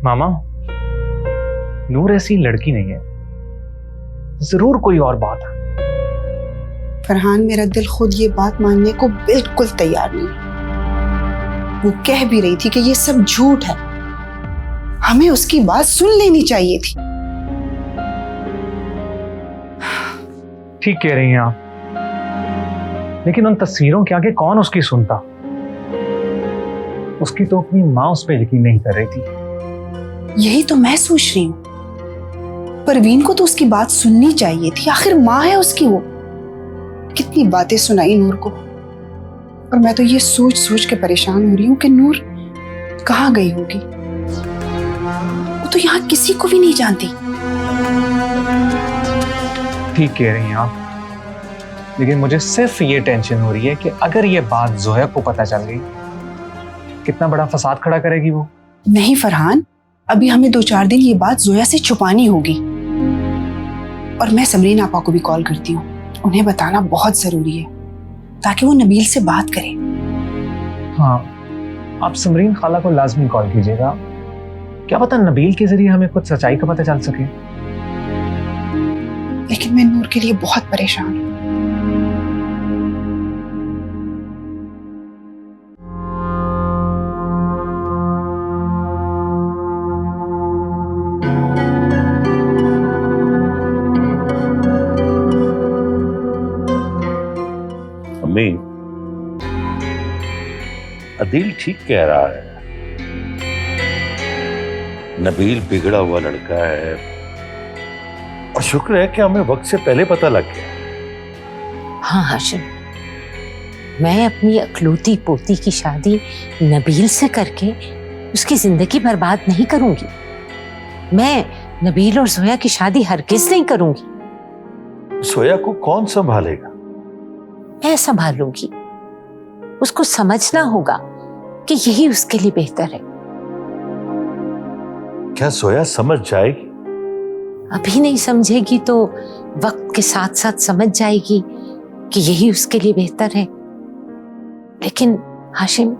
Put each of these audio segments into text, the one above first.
मामा, नूर ऐसी लड़की नहीं है, जरूर कोई और बात है। फरहान, मेरा दिल खुद ये बात मानने को बिल्कुल तैयार नहीं। वो कह भी रही थी कि ये सब झूठ है, हमें उसकी बात सुन लेनी चाहिए थी। ठीक कह रही हैं आप, लेकिन उन तस्वीरों के आगे कौन उसकी सुनता। उसकी तो अपनी माँ उस पर यकीन नहीं कर रही थी। यही तो मैं सोच रही हूँ, परवीन को तो उसकी बात सुननी चाहिए थी, आखिर माँ है उसकी। वो कितनी बातें सुनाई नूर को, और मैं तो ये सोच सोच के परेशान हो रही हूँ कि नूर कहाँ गई होगी। वो तो यहाँ किसी को भी नहीं जानती। ठीक कह रही हैं आप, लेकिन मुझे सिर्फ ये टेंशन हो रही है कि अगर ये बात जोया को पता चल गई, कितना बड़ा फसाद खड़ा करेगी वो। नहीं फरहान, अभी हमें 2-4 दिन ये बात जोया से छुपानी होगी। और मैं समरीन आपा को भी कॉल करती हूँ, उन्हें बताना बहुत जरूरी है ताकि वो नबील से बात करें। हाँ, आप समरीन खाला को लाजमी कॉल कीजिएगा, क्या पता नबील के जरिए हमें कुछ सच्चाई का पता चल सके। लेकिन मैं नूर के लिए बहुत परेशान हूँ। अम्मी, अदील ठीक कह रहा है। नबील बिगड़ा हुआ लड़का है, और शुक्र है कि हमें वक्त से पहले पता लग गया। हाँ हाशिम, मैं अपनी अकलौती पोती की शादी नबील से करके उसकी जिंदगी बर्बाद नहीं करूंगी। मैं नबील और जोया की शादी हरगिज नहीं करूंगी। सोया को कौन संभालेगा? मैं संभालूंगी। उसको समझना होगा कि यही उसके लिए बेहतर है। क्या सोया समझ जाएगी? अभी नहीं समझेगी तो वक्त के साथ साथ समझ जाएगी कि यही उसके लिए बेहतर है। लेकिन हाशिम,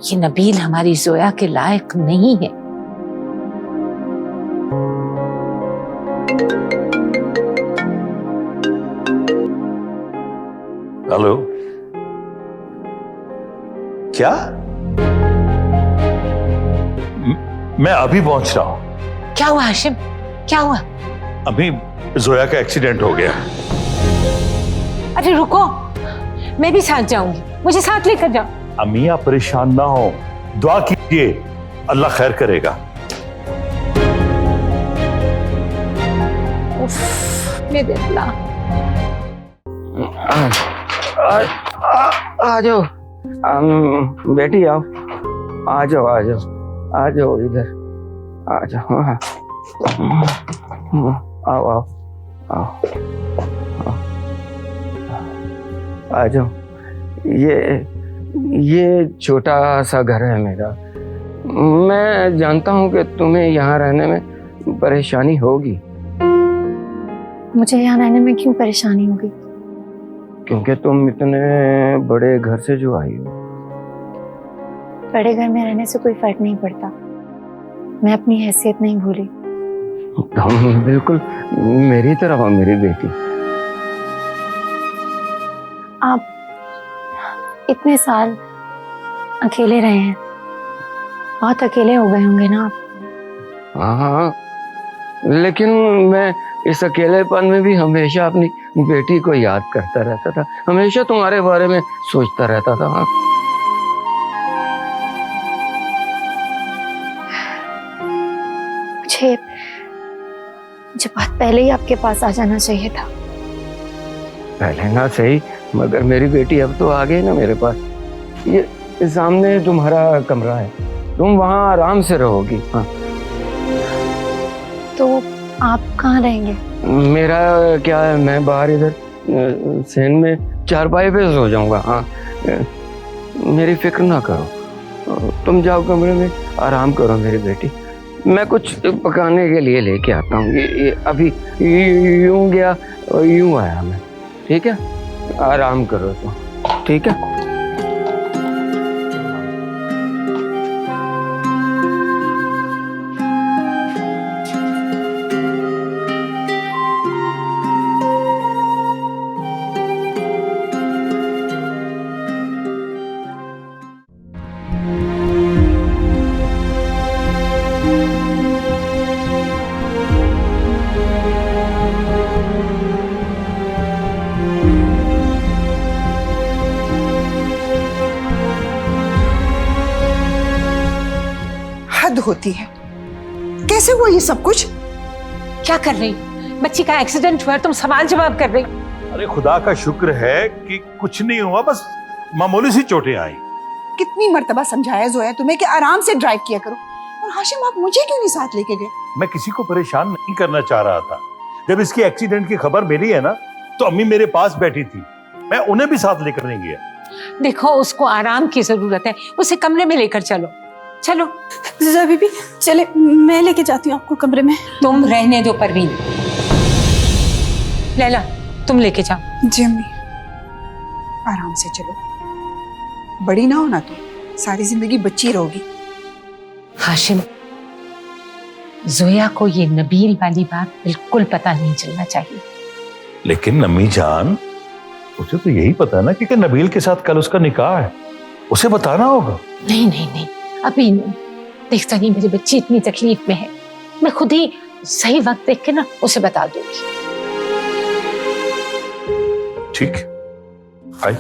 ये नबील हमारी जोया के लायक नहीं है। हेलो, क्या? मैं अभी पहुंच रहा हूं। क्या हुआ हाशिम, क्या हुआ? अभी जोया का एक्सीडेंट हो गया। अरे रुको, मैं भी साथ जाऊंगी, मुझे साथ लेकर जाओ। अम्मी, आप परेशान ना हो, दुआ कीजिए, अल्लाह खैर करेगा। मेरे अल्लाह। आ जाओ बेटी, आओ, आ जाओ आ जाओ आ जाओ, इधर आ जाओ। हाँ, आओ आओ आओ आ जाओ। ये छोटा सा घर है मेरा। मैं जानता हूँ कि तुम्हें यहाँ रहने में परेशानी होगी। मुझे यहाँ रहने में क्यों परेशानी होगी? क्योंकि तुम इतने बड़े घर से जो आई हो। बड़े घर में रहने से कोई फर्क नहीं पड़ता, मैं अपनी हैसियत नहीं भूली। तुम बिल्कुल मेरी तरह हो मेरी बेटी। आप इतने साल अकेले रहे हैं, बहुत अकेले हो गए होंगे ना आप? हाँ, लेकिन मैं इस अकेलेपन में भी हमेशा अपनी बेटी को याद करता रहता था, हमेशा तुम्हारे बारे में सोचता रहता था। हाँ, मुझे बहुत पहले ही आपके पास आ जाना चाहिए था। पहले ना सही, मगर मेरी बेटी अब तो आ गई ना मेरे पास। ये सामने तुम्हारा कमरा है, तुम वहाँ आराम से रहोगी। हाँ, तो आप कहाँ रहेंगे? मेरा क्या है, मैं बाहर इधर सेन में चारपाई पे सो जाऊंगा। हाँ, मेरी फिक्र ना करो, तुम जाओ कमरे में आराम करो मेरी बेटी। मैं कुछ पकाने के लिए लेके आता हूँ। ये अभी यूं गया और यूं आया मैं। ठीक है, आराम करो तुम। ठीक है। होती है। कैसे हुआ ये सब कुछ? क्या कर रही? बच्ची का एक्सीडेंट हुआ, तुम सवाल जवाब कर रही। अरे खुदा का शुक्र है कि कुछ नहीं हुआ, बस मामूली सी चोटें आई। कितनी मर्तबा समझाया जोया तुम्हें कि आराम से ड्राइव किया करो, और हाशिम आप मुझे क्यों नहीं साथ लेके गए? मैं किसी को परेशान नहीं करना चाह रहा था। जब इसकी एक्सीडेंट की खबर मिली है ना, तो अम्मी मेरे पास बैठी थी, मैं उन्हें भी साथ लेकर नहीं गया। देखो, उसको आराम की जरूरत है, उसे कमरे में लेकर चलो। चलो जोया बीबी, चले, मैं लेके जाती हूँ आपको कमरे में। तुम रहने दो परवीन। लैला, तुम लेके जाओ। जी अम्मी, आराम से चलो, बड़ी ना होना तुम, सारी जिंदगी बच्ची रहोगी। हाशिम, जोया को ये नबील वाली बात बिल्कुल पता नहीं चलना चाहिए। लेकिन अम्मी जान, उसे तो यही पता है ना कि नबील के साथ कल उसका निकाह है, उसे बताना होगा। नहीं नहीं नहीं, अभी नहीं। देखता नहीं मेरी बच्ची इतनी तकलीफ में है, मैं खुद ही सही वक्त देख के ना उसे बता दूंगी। ठीक, आई।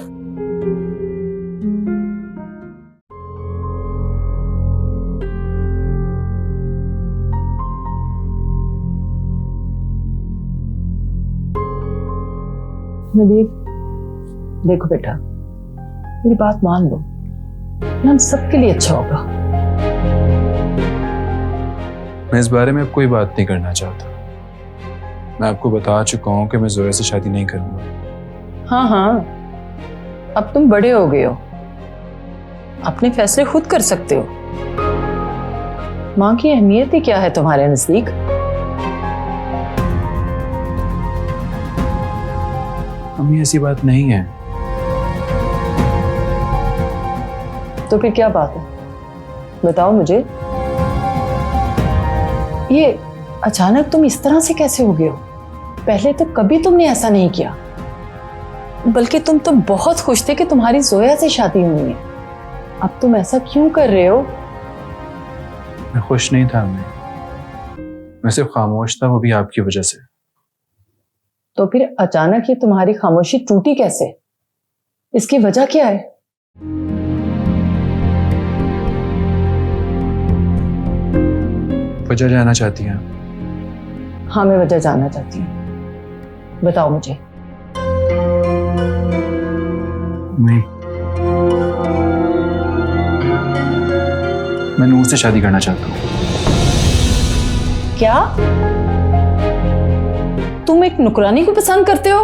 नबील, देखो बेटा, मेरी बात मान लो, ये हम सबके लिए अच्छा होगा। मैं इस बारे में अब कोई बात नहीं करना चाहता। मैं आपको बता चुका हूं कि मैं जोया से शादी नहीं करूंगा। हाँ हाँ, अब तुम बड़े हो गए हो, अपने फैसले खुद कर सकते हो। माँ की अहमियत ही क्या है तुम्हारे नजदीक? अम्मी, ऐसी बात नहीं है। तो फिर क्या बात है, बताओ मुझे। ये अचानक तुम इस तरह से कैसे हो गए हो? पहले तो कभी तुमने ऐसा नहीं किया, बल्कि तुम तो बहुत खुश थे कि तुम्हारी जोया से शादी हुई है। अब तुम ऐसा क्यों कर रहे हो? मैं खुश नहीं था अम्मी, मैं सिर्फ खामोश था, वो भी आपकी वजह से। तो फिर अचानक ये तुम्हारी खामोशी टूटी कैसे? इसकी वजह क्या है? वजह जानना चाहती हैं? हाँ, मैं वजह जानना चाहती हूँ, बताओ मुझे। मैं नूर से शादी करना चाहता हूँ। क्या तुम एक नुकरानी को पसंद करते हो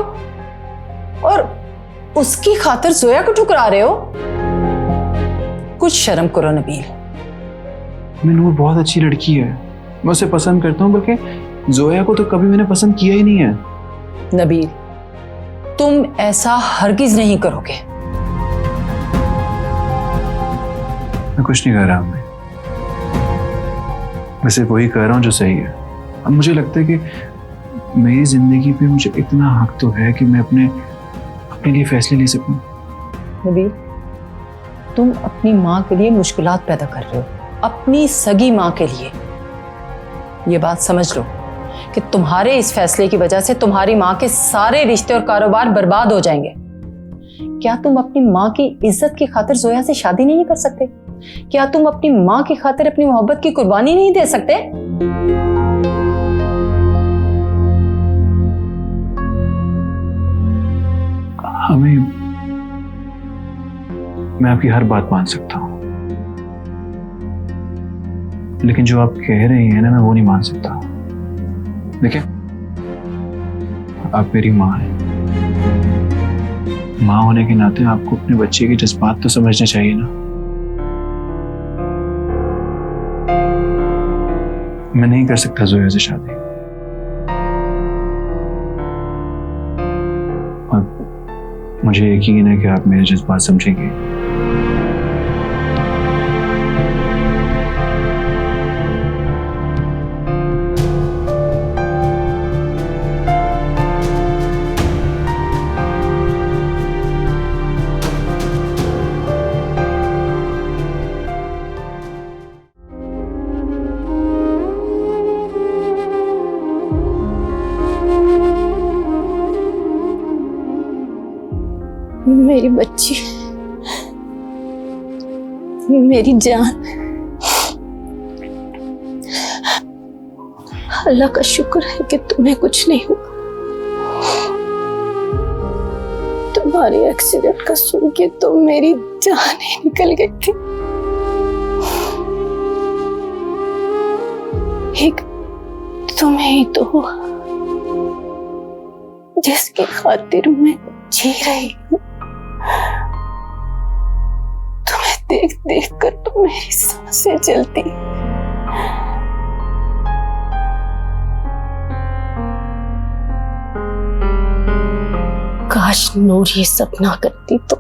और उसकी खातिर जोया को ठुकरा रहे हो? कुछ शर्म करो नबील। मैं नूर बहुत अच्छी लड़की है, मैं उसे पसंद करता हूँ, बल्कि जोया को तो कभी मैंने पसंद किया ही नहीं है। नबील, तुम ऐसा हरगिज नहीं करोगे। मैं कुछ नहीं कर रहा हूँ, मैं सिर्फ वही कर रहा हूँ जो सही है। अब मुझे लगता है कि मेरी जिंदगी पे मुझे इतना हक तो है कि मैं अपने लिए फैसले ले सकूं। नबील, तुम अपनी माँ के लिए मुश्किलात पैदा कर रहे हो, अपनी सगी माँ के लिए। ये बात समझ लो कि तुम्हारे इस फैसले की वजह से तुम्हारी माँ के सारे रिश्ते और कारोबार बर्बाद हो जाएंगे। क्या तुम अपनी माँ की इज्जत की खातिर जोया से शादी नहीं कर सकते? क्या तुम अपनी माँ की खातिर अपनी मोहब्बत की कुर्बानी नहीं दे सकते? हमें, मैं आपकी हर बात मान सकता हूं, लेकिन जो आप कह रही हैं ना, मैं वो नहीं मान सकता। देखिए, आप मेरी माँ हैं, माँ होने के नाते आपको अपने बच्चे के जज्बात तो समझने चाहिए ना। मैं नहीं कर सकता जोया से शादी, और मुझे यकीन है कि आप मेरे जज्बात समझेंगे। मेरी बच्ची, मेरी जान, अल्लाह का शुक्र है कि तुम्हें कुछ नहीं हुआ। तुम्हारे एक्सीडेंट का सुन के तो मेरी जान ही निकल गई थी। एक तुम्हें ही तो हुआ जिसकी खातिर मैं जी रही हूँ। तुम्हें देख देख कर तो मेरी सांसें चलती। काश नूर ये सपना करती तो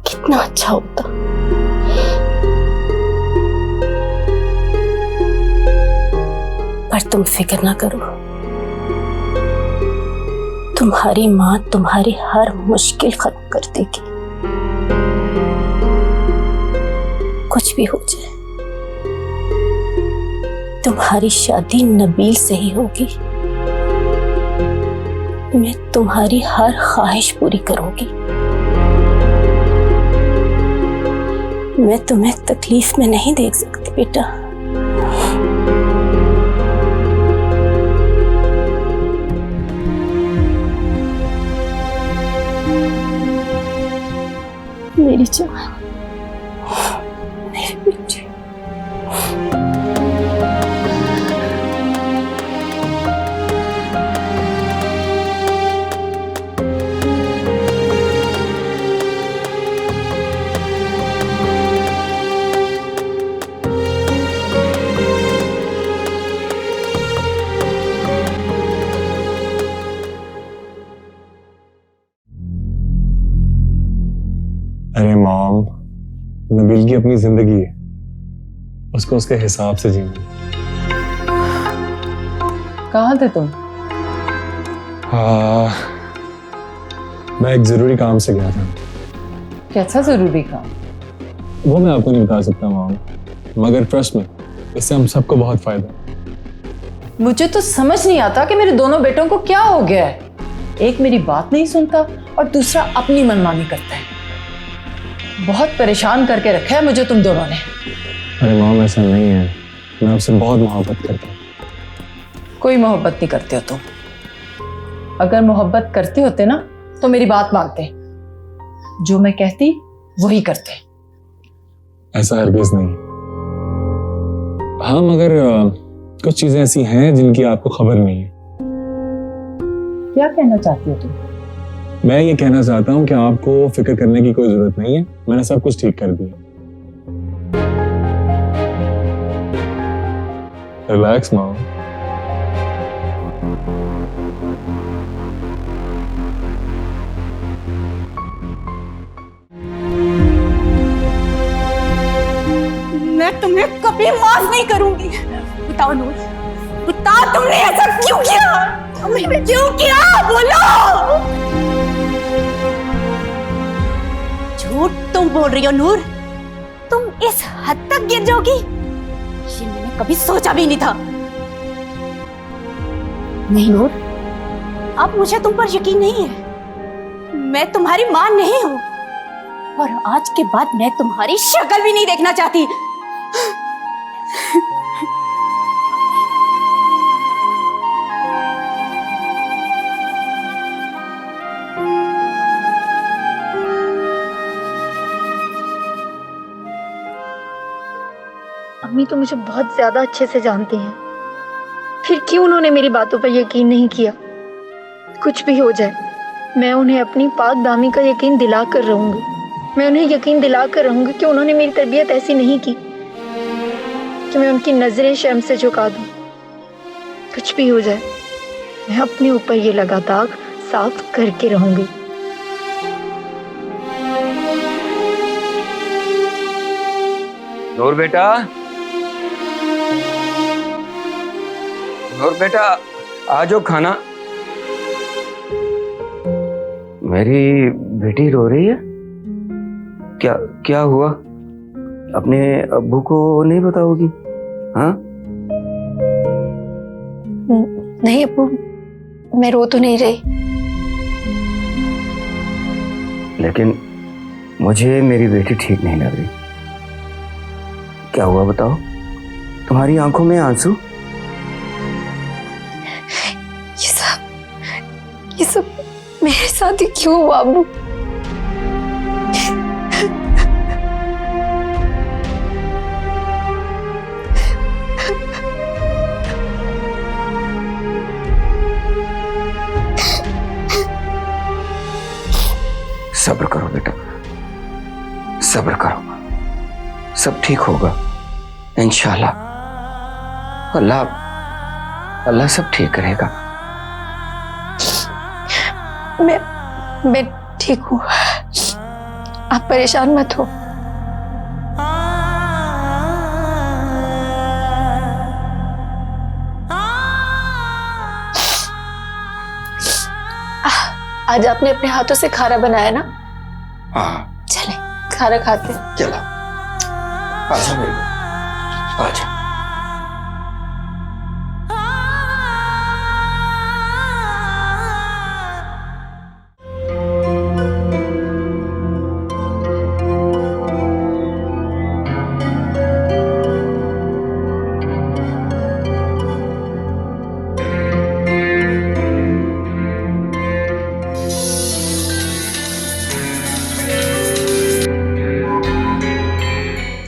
कितना अच्छा होता। पर तुम फिक्र ना करो, तुम्हारी माँ तुम्हारी हर मुश्किल खत्म कर देगी। कुछ भी हो जाए, तुम्हारी शादी नबील से ही होगी। मैं तुम्हारी हर ख्वाहिश पूरी करूंगी। मैं तुम्हें तकलीफ में नहीं देख सकती बेटा। मेरी जान, मेरी बेटी। अरे मॉम, नबील की अपनी जिंदगी है, उसको उसके हिसाब से जीना। कहाँ थे तुम? हाँ, मैं एक जरूरी काम से गया था। कैसा जरूरी काम? वो मैं आपको नहीं बता सकता मॉम, मगर ट्रस्ट में इससे हम सबको बहुत फायदा है। मुझे तो समझ नहीं आता कि मेरे दोनों बेटों को क्या हो गया है। एक मेरी बात नहीं सुनता और दूसरा अपनी मनमानी करता है। बहुत परेशान करके रखा है मुझे तुम दोनों ने। अरे मॉम, ऐसा नहीं है, मैं आपसे बहुत मोहब्बत करता हूँ। कोई मोहब्बत नहीं करते हो तुम। अगर मोहब्बत करते होते ना तो मेरी बात मानते, जो मैं कहती वही करते। ऐसा हरगिज नहीं। हाँ, मगर कुछ चीजें ऐसी हैं जिनकी आपको खबर नहीं है। क्या कहना चाहती हो तुम? मैं ये कहना चाहता हूँ कि आपको फिक्र करने की कोई जरूरत नहीं है, मैंने सब कुछ ठीक कर दिया। Relax mom. मैं तुम्हें कभी माफ नहीं करूंगी। बताओ नूर, बताओ तुमने ऐसा क्यों किया? तुमने क्यों किया? बोलो। झूठ तुम बोल रही हो नूर। तुम इस हद तक गिर जाओगी, ये मैंने कभी सोचा भी नहीं था। नहीं नूर, अब मुझे तुम पर यकीन नहीं है। मैं तुम्हारी मां नहीं हूं और आज के बाद मैं तुम्हारी शक्ल भी नहीं देखना चाहती। अम्मी तो मुझे बहुत ज्यादा अच्छे से जानती हैं, फिर क्यों उन्होंने मेरी बातों पर यकीन नहीं किया? कुछ भी हो जाए, मैं उन्हें अपनी पाक दामी का यकीन दिला कर रहूंगी। मैं उन्हें यकीन दिला कर रहूंगी कि उन्होंने मेरी तरबियत ऐसी नहीं की कि मैं उनकी नजरें शर्म से झुका दूं। कुछ भी हो जाए, मैं अपने ऊपर ये लगा दाग साफ करके रहूंगी। नूर बेटा, नूर बेटा, आ जाओ खाना। मेरी बेटी रो रही है? क्या क्या हुआ? अपने अब्बू को नहीं बताओगी? हाँ? नहीं अब्बू, मैं रो तो नहीं रही। लेकिन मुझे मेरी बेटी ठीक नहीं लग रही। क्या हुआ बताओ? तुम्हारी आंखों में आंसू? ये सब मेरे साथ ही क्यों हुआ अम्मू? सब्र करो बेटा, सब्र करो, सब ठीक होगा इंशाल्लाह। अल्लाह सब ठीक करेगा। मैं ठीक हूँ, आप परेशान मत हो। आज आपने अपने हाथों से खाना बनाया ना? हाँ। चले खाना खाते हैं। चलो आजा मेरे को, आजा।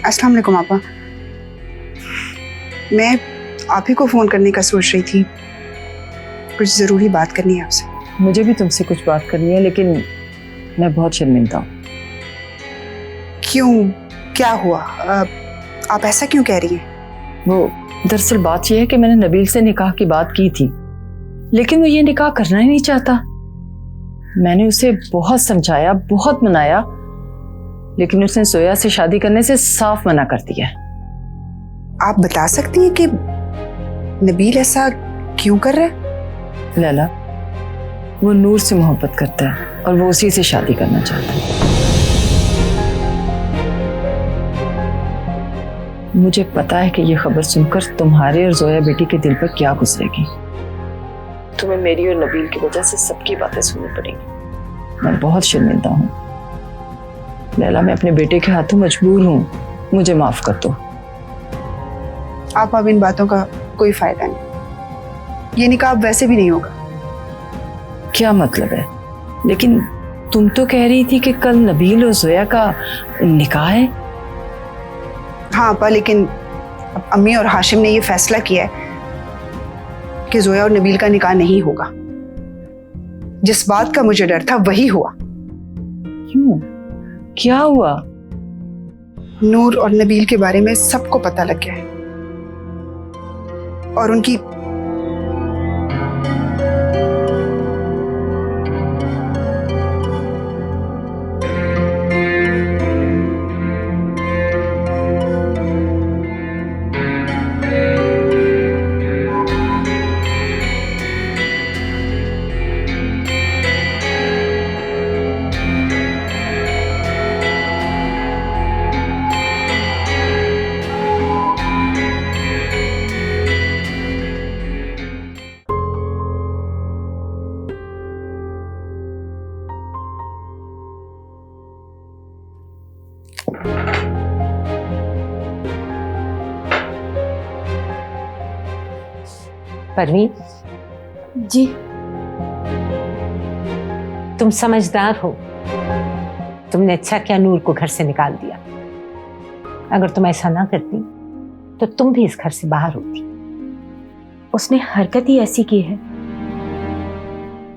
अस्सलाम वालेकुम आपा। मैं आप ही को फ़ोन करने का सोच रही थी, कुछ ज़रूरी बात करनी है आपसे। मुझे भी तुमसे कुछ बात करनी है, लेकिन मैं बहुत शर्मिंदा हूँ। क्यों, क्या हुआ? आप ऐसा क्यों कह रही हैं? वो दरअसल बात यह है कि मैंने नबील से निकाह की बात की थी, लेकिन वो ये निकाह करना ही नहीं चाहता। मैंने उसे बहुत समझाया, बहुत मनाया, लेकिन उसने जोया से शादी करने से साफ मना कर दिया। आप बता सकती हैं कि नबील ऐसा क्यों कर रहा है? लैला, वो नूर से मोहब्बत करता है और वो उसी से शादी करना चाहता है। मुझे पता है कि ये खबर सुनकर तुम्हारे और जोया बेटी के दिल पर क्या गुजरेगी। तुम्हें मेरी और नबील की वजह से सबकी बातें सुननी पड़ेंगी। मैं बहुत शर्मिंदा हूँ लैला, मैं अपने बेटे के हाथों मजबूर हूँ, मुझे माफ कर दो। आप अब इन बातों का कोई फायदा नहीं, ये निकाह अब वैसे भी नहीं होगा। क्या मतलब है? लेकिन तुम तो कह रही थी कि कल नबील और जोया का निकाह है। हाँ अपा, लेकिन अब अम्मी और हाशिम ने ये फैसला किया है कि जोया और नबील का निकाह नहीं होगा। जिस बात का मुझे डर था वही हुआ। क्यों, क्या हुआ? नूर और नबील के बारे में सबको पता लग गया है और उनकी परवीन जी। तुम समझदार हो, तुमने अच्छा किया नूर को घर से निकाल दिया। अगर तुम ऐसा ना करती तो तुम भी इस घर से बाहर होती। उसने हरकत ही ऐसी की है,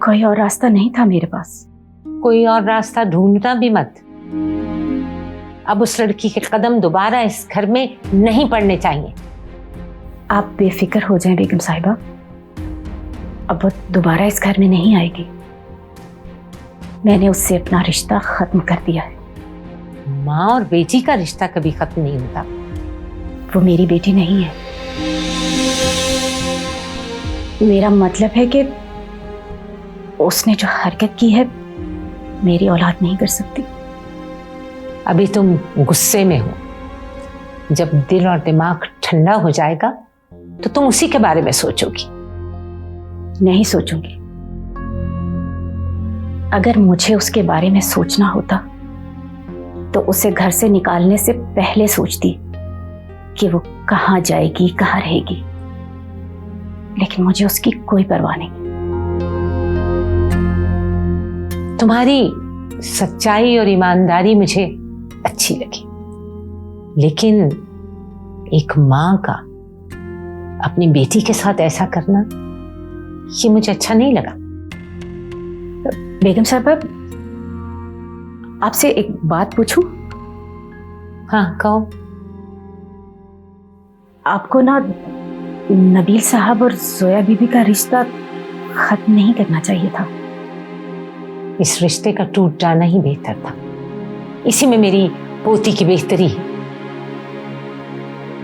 कोई और रास्ता नहीं था मेरे पास। कोई और रास्ता ढूंढना भी मत। अब उस लड़की के कदम दोबारा इस घर में नहीं पड़ने चाहिए। आप बेफिक्र हो जाएं बेगम साहिबा, अब वो दोबारा इस घर में नहीं आएगी। मैंने उससे अपना रिश्ता खत्म कर दिया है। माँ और बेटी का रिश्ता कभी खत्म नहीं होता। वो मेरी बेटी नहीं है। मेरा मतलब है कि उसने जो हरकत की है मेरी औलाद नहीं कर सकती। अभी तुम गुस्से में हो, जब दिल और दिमाग ठंडा हो जाएगा तो तुम उसी के बारे में सोचोगी। नहीं सोचूंगी। अगर मुझे उसके बारे में सोचना होता तो उसे घर से निकालने से पहले सोचती कि वो कहाँ जाएगी, कहाँ रहेगी। लेकिन मुझे उसकी कोई परवाह नहीं। तुम्हारी सच्चाई और ईमानदारी मुझे अच्छी लगी, लेकिन एक माँ का अपनी बेटी के साथ ऐसा करना ये मुझे अच्छा नहीं लगा। बेगम साहबा, आपसे एक बात पूछूं? हाँ कहो। आपको ना नबील साहब और जोया बीबी का रिश्ता खत्म नहीं करना चाहिए था। इस रिश्ते का टूट जाना ही बेहतर था। इसी में मेरी पोती की बेहतरी है।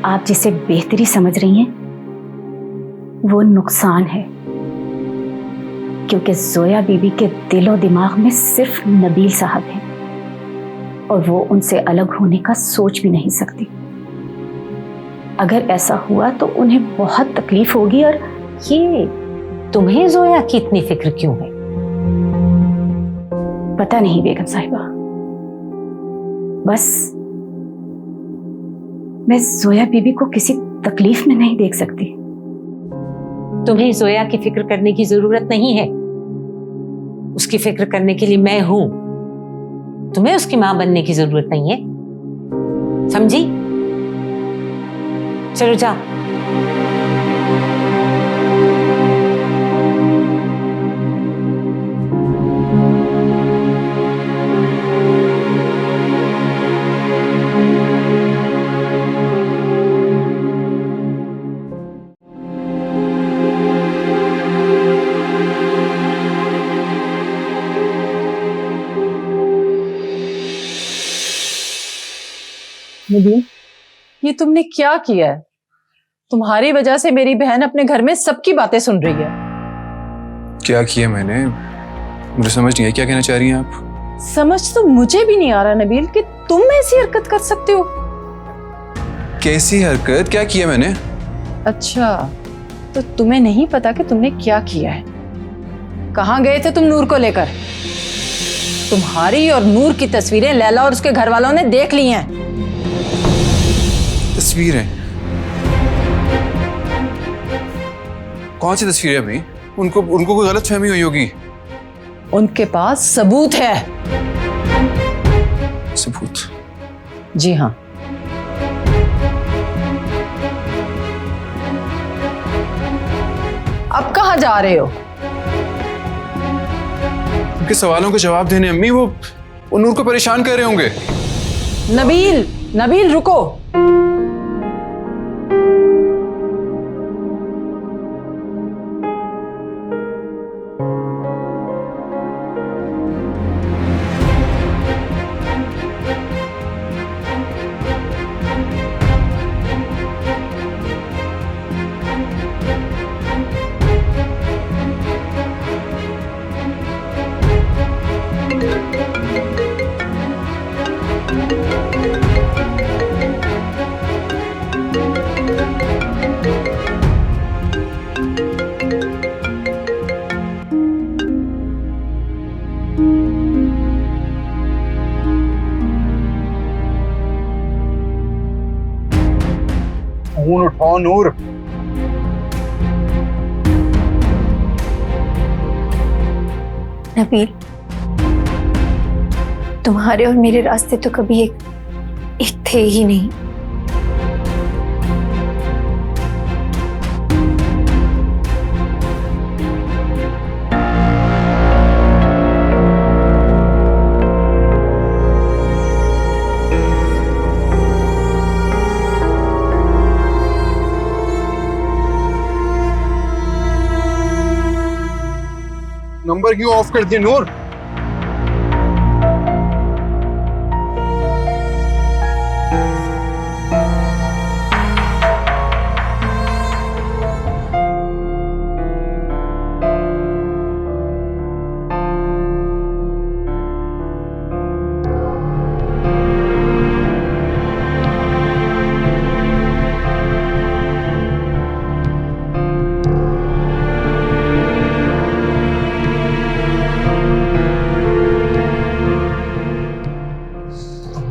आप जिसे बेहतरी समझ रही हैं वो नुकसान है, क्योंकि जोया बीबी के दिलो दिमाग में सिर्फ नबील साहब हैं और वो उनसे अलग होने का सोच भी नहीं सकती। अगर ऐसा हुआ तो उन्हें बहुत तकलीफ होगी। और ये तुम्हें जोया की इतनी फिक्र क्यों है? पता नहीं बेगम साहिबा, बस मैं जोया बीबी को किसी तकलीफ में नहीं देख सकती। तुम्हें जोया की फिक्र करने की जरूरत नहीं है। उसकी फिक्र करने के लिए मैं हूं। तुम्हें उसकी मां बनने की जरूरत नहीं है, समझी? चलो जाओ। नबील, ये तुमने क्या किया है? तुम्हारी वजह से मेरी बहन अपने घर में सबकी बातें सुन रही है। क्या किया मैंने? मुझे समझ नहीं है, क्या कहना चाह रही हैं आप? समझ तो मुझे भी नहीं आ रहा नबील कि तुम ऐसी हरकत कर सकते हो। कैसी हरकत? क्या किया मैंने? अच्छा, तो तुम्हें नहीं पता कि तुमने क्या किया है? कहाँ गए थे तुम नूर को लेकर? तुम्हारी और नूर की तस्वीरें लैला और उसके घर वालों ने देख ली हैं। तस्वीरें? कौन सी तस्वीरें अभी? उनको कोई गलत फहमी हुई होगी। उनके पास सबूत है। सबूत? जी हाँ। अब कहाँ जा रहे हो? उनके सवालों के जवाब देने। अम्मी, वो नूर को परेशान कर रहे होंगे। नबील, नबील रुको। फोन उठाओ नूर। नबील, तुम्हारे और मेरे रास्ते तो कभी एक थे ही नहीं। नंबर क्यों ऑफ कर दिया नूर?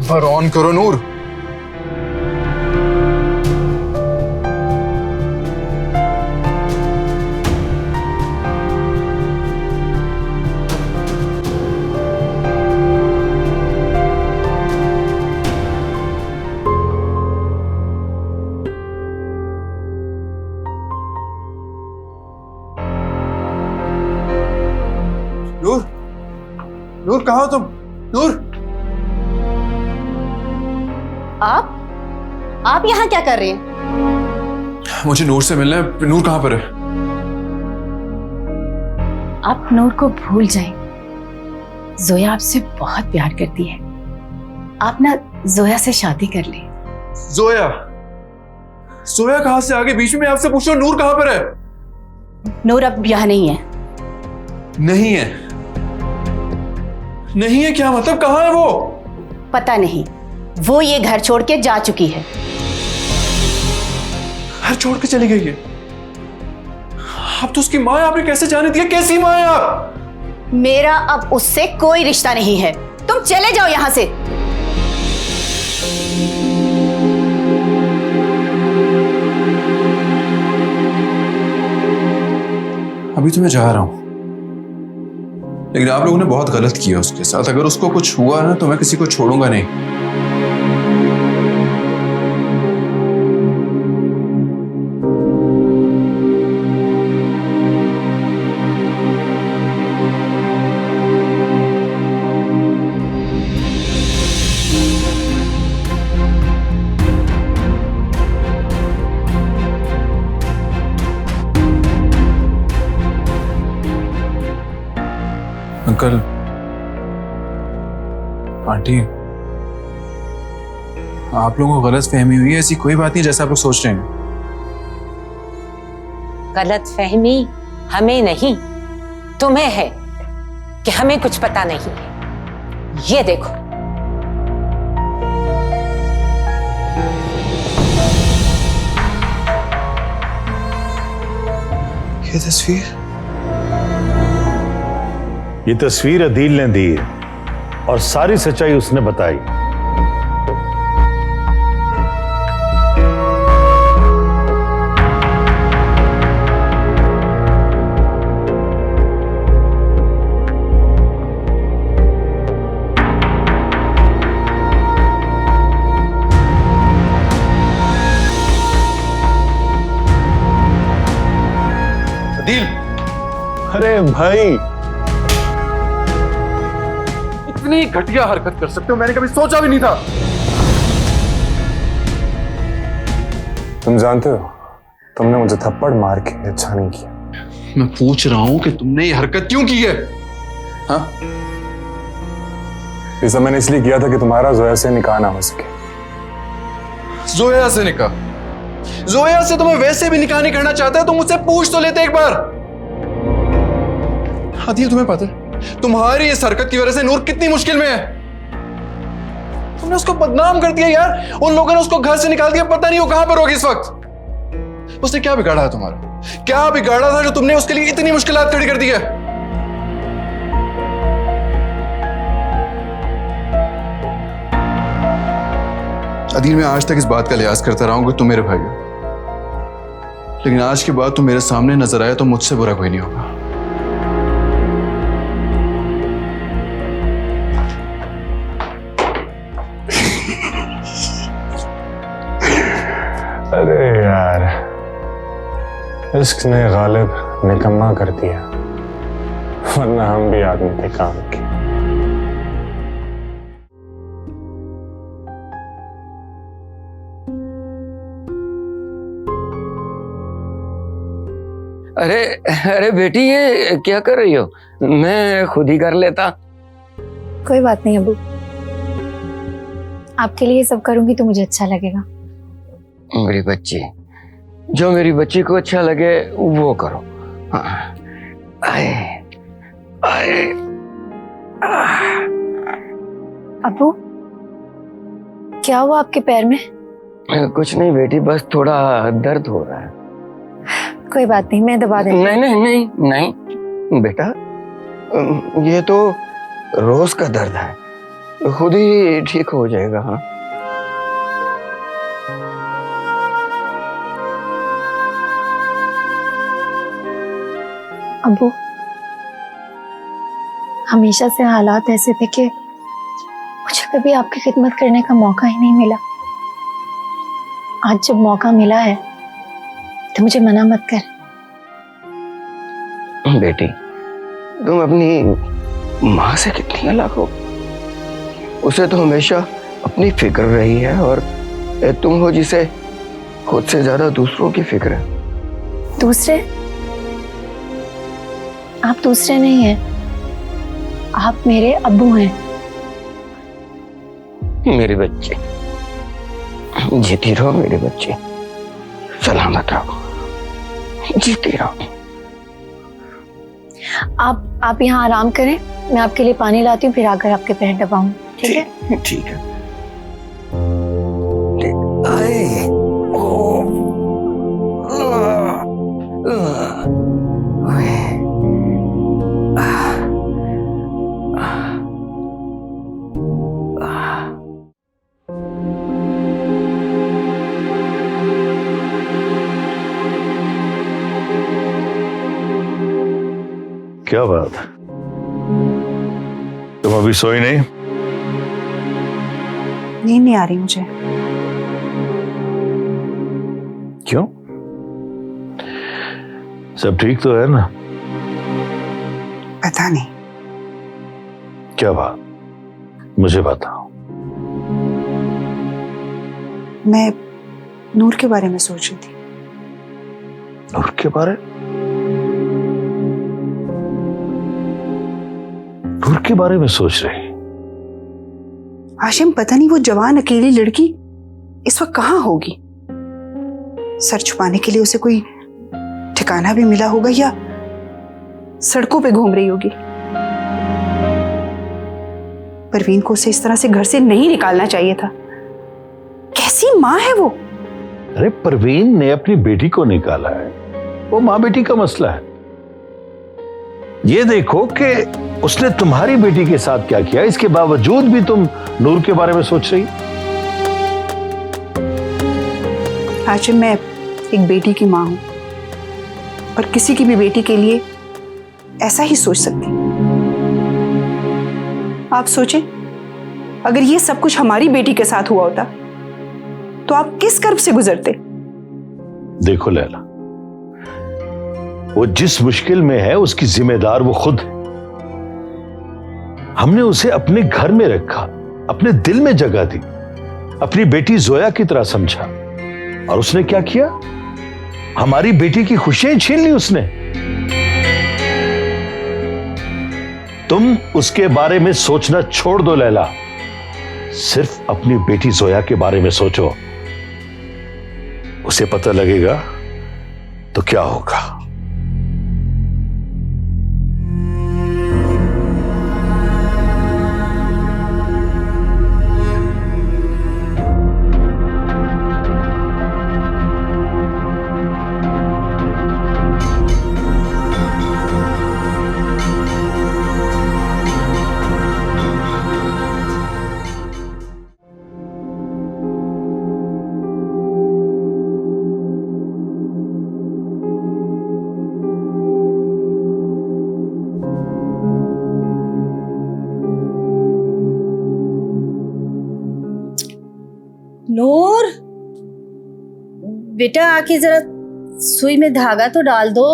नंबर ऑन करो नूर। नूर कहाँ हो तुम? नूर, आप यहाँ क्या कर रहे हैं? मुझे नूर से मिलना है। नूर कहाँ पर है? आप नूर को भूल जाएं। जोया आपसे बहुत प्यार करती है। आप ना जोया से शादी कर लें। जोया? जोया कहाँ से आ गई बीच में? आपसे पूछ रहा हूँ, नूर कहाँ पर है? नूर अब यहाँ नहीं है। नहीं है? नहीं है क्या मतलब? कहाँ है वो? पता नहीं, वो ये घर छोड़ के जा चुकी है। घर छोड़ के चली गई है? आप तो उसकी माँ है, आपने कैसे जाने दिया? कैसी माँ है आप? मेरा अब उससे कोई रिश्ता नहीं है। तुम चले जाओ यहाँ से। अभी तो मैं जा रहा हूं, लेकिन आप लोगों ने बहुत गलत किया उसके साथ। अगर उसको कुछ हुआ ना तो मैं किसी को छोड़ूंगा नहीं। अंकल, आंटी, आप लोगों को गलत फहमी हुई है। ऐसी कोई बात नहीं जैसा आप लोग सोच रहे हैं। गलत फहमी हमें नहीं, तुम्हें है कि हमें कुछ पता नहीं है। ये देखो, ये तस्वीर? ये तस्वीर अदील ने दी है और सारी सच्चाई उसने बताई। अदील, अरे भाई, इतनी घटिया हरकत कर सकते हो मैंने कभी सोचा भी नहीं था। तुम जानते हो, तुमने मुझे थप्पड़ मार के अच्छा नहीं किया। मैं पूछ रहा हूं कि तुमने ये हरकत क्यों की है? हाँ? ये सब मैंने इसलिए किया था कि तुम्हारा जोया से निकाह ना हो सके। जोया से निकाह? जोया से तो मैं वैसे भी निकाह नहीं करना चाहता। तुम मुझसे पूछ तो लेते एक बार। आदिल, तुम्हें पता है तुम्हारी इस हरकत की वजह से नूर कितनी मुश्किल में है? तुमने उसको बदनाम कर दिया यार। उन लोगों ने उसको घर से निकाल दिया। पता नहीं वो कहां पर होगी इस वक्त। उसने क्या बिगाड़ा है तुम्हारा? क्या बिगाड़ा था जो तुमने उसके लिए इतनी मुश्किलात खड़ी कर दी है? अदील, मैं आज तक इस बात का लिहाज करता रहा हूं कि तुम मेरे भाई हो, लेकिन आज के बाद तुम मेरे सामने नजर आए तो मुझसे बुरा कोई नहीं होगा। अरे यार, इश्क ने गालिब निकम्मा कर दिया, वरना हम भी आदमी थे काम के। अरे अरे बेटी, ये क्या कर रही हो? मैं खुद ही कर लेता। कोई बात नहीं अबू, आपके लिए सब करूंगी तो मुझे अच्छा लगेगा। मेरी बच्ची, जो मेरी बच्ची को अच्छा लगे वो करो। हाँ। आए, आए, अबू, क्या हुआ आपके पैर में? कुछ नहीं बेटी, बस थोड़ा दर्द हो रहा है। कोई बात नहीं, मैं दबा दूंगी। नहीं नहीं नहीं नहीं बेटा, ये तो रोज का दर्द है, खुद ही ठीक हो जाएगा। हाँ, अबू, हमेशा से हालात ऐसे थे कि मुझे कभी आपकी खिदमत करने का मौका ही नहीं मिला। आज जब मौका मिला है तो मुझे मना मत कर। बेटी, तुम अपनी माँ से कितनी अलग हो। उसे तो हमेशा अपनी फिक्र रही है और तुम हो जिसे खुद से ज्यादा दूसरों की फिक्र है। दूसरे? आप दूसरे नहीं हैं, आप मेरे अब्बू हैं। मेरे बच्चे, जीती रहो मेरे बच्चे, सलामत रहो, जीती रहो। आप यहाँ आराम करें, मैं आपके लिए पानी लाती हूँ, फिर आकर आपके पैर दबाऊं। ठीक है? ठीक है। आए, क्या बात है, तुम अभी सोई नहीं? नींद नहीं आ रही मुझे। क्यों? सब ठीक तो है ना? पता नहीं। क्या बात, मुझे बताओ। मैं नूर के बारे में सोच रही थी। नूर के बारे? नूर के बारे में सोच रही? हाशिम, पता नहीं वो जवान अकेली लड़की इस वक्त कहाँ होगी। सर छुपाने के लिए उसे कोई ठिकाना भी मिला होगा या सड़कों पे घूम रही होगी। परवीन को उसे इस तरह से घर से नहीं निकालना चाहिए था। कैसी माँ है वो। अरे परवीन ने अपनी बेटी को निकाला है, वो माँ बेटी का मसला है। ये देखो कि उसने तुम्हारी बेटी के साथ क्या किया, इसके बावजूद भी तुम नूर के बारे में सोच रही। हाशिम, मैं एक बेटी की माँ हूं और किसी की भी बेटी के लिए ऐसा ही सोच सकती। आप सोचें, अगर ये सब कुछ हमारी बेटी के साथ हुआ होता तो आप किस कर्ब से गुजरते। देखो लैला, वो जिस मुश्किल में है उसकी जिम्मेदार वो खुद है। हमने उसे अपने घर में रखा, अपने दिल में जगह दी, अपनी बेटी जोया की तरह समझा, और उसने क्या किया? हमारी बेटी की खुशियां छीन ली उसने। तुम उसके बारे में सोचना छोड़ दो लैला, सिर्फ अपनी बेटी जोया के बारे में सोचो। उसे पता लगेगा तो क्या होगा। नूर, बेटा आके जरा सुई में धागा तो डाल दो।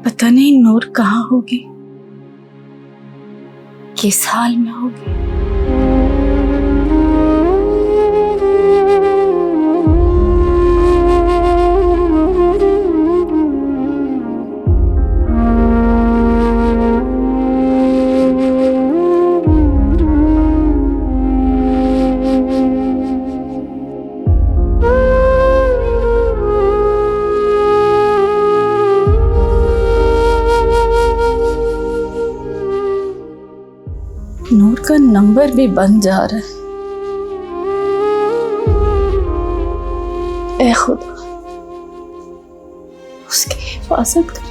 पता नहीं नूर कहाँ होगी, किस हाल में होगी। नूर का नंबर भी बंद जा रहा है। ए खुदा, उसकी हिफाजत कर।